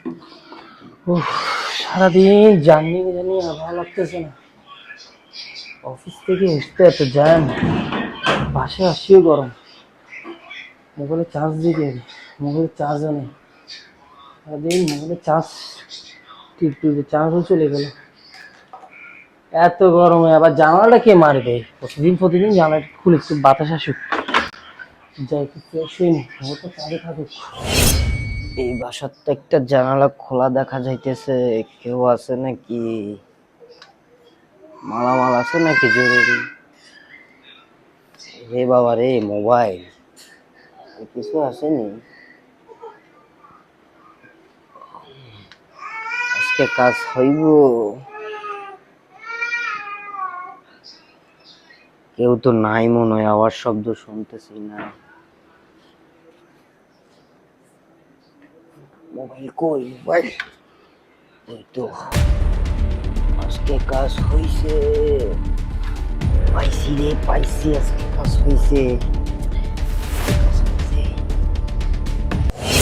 উফ, সারাদিন জার্নি জানি আর ভালো লাগতেছে না। অফিস থেকে এসতে এত জ্যাম, বাসায় আসিও গরম। মোবাইলে চার্জ দিতে, মোবাইলে চার্জও নেই। সারাদিন মোবাইলে চার্জ টিপতে চার্জও চলে গেল। এত গরমে আবার জানালাটা কে মারবে? প্রতিদিন প্রতিদিন জানালাটা খুলে একটু বাতাস আসুক, যাই একটু ফ্রেশ হই নি, তো চালু থাকুক। এই বাসার তো একটা জানালা খোলা দেখা যাইতেছে, কেউ আছে নাকি? মালামাল আছে নাকি জরুরি? রে বাবা রে, মোবাইল কিছু আসেনি আজকে, কাজ হইব? কেউ তো নাই মনে হয়, আওয়াজ শব্দ শুনতেছি না। মোবাইল কই? মোবাইল ওই তো, আজকে কাজ হইছে। পাইছি রে, পাইছি, আজকে কাজ হইছে।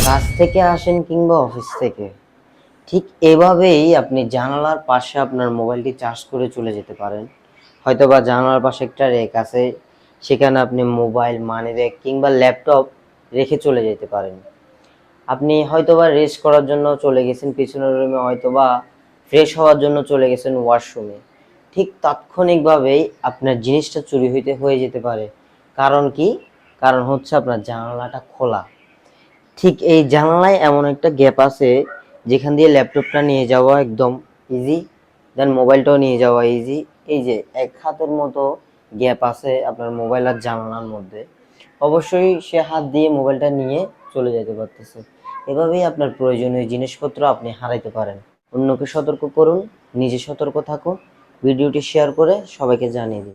কাজ থেকে আসেন কিংবা অফিস থেকে, ঠিক এভাবেই আপনি জানালার পাশে আপনার মোবাইলটি চার্জ করে চলে যেতে পারেন। হয়তোবা জানালার পাশে একটা রেক আছে, সেখানে আপনি মোবাইল, মানিব্যাগ কিংবা ল্যাপটপ রেখে চলে যেতে পারেন। আপনি হয়তোবা রেস্ট করার জন্য চলে গেছেন পিছনের রুমে, হয়তোবা ফ্রেশ হওয়ার জন্য চলে গেছেন ওয়াশরুমে, ঠিক তাৎক্ষণিকভাবেই আপনার জিনিসটা চুরি হয়ে যেতে পারে। কারণ কি? কারণ হচ্ছে আপনার জানালাটা খোলা। ঠিক এই জানালায় এমন একটা গ্যাপ আছে যেখান দিয়ে ল্যাপটপটা নিয়ে যাওয়া একদম ইজি, দেন মোবাইলটাও নিয়ে যাওয়া ইজি। এই যে এক হাতের মতো গ্যাপ আছে আপনার মোবাইল আর জানালার মধ্যে, অবশ্যই সে হাত দিয়ে মোবাইলটা নিয়ে চলে যেতে পারতেছে। এভাবেই আপনার প্রয়োজনীয় জিনিসপত্র আপনি হারাইতে পারেন। অন্যকে সতর্ক করুন, নিজে সতর্ক থাকুন, ভিডিওটি শেয়ার করে সবাইকে জানিয়ে দিন।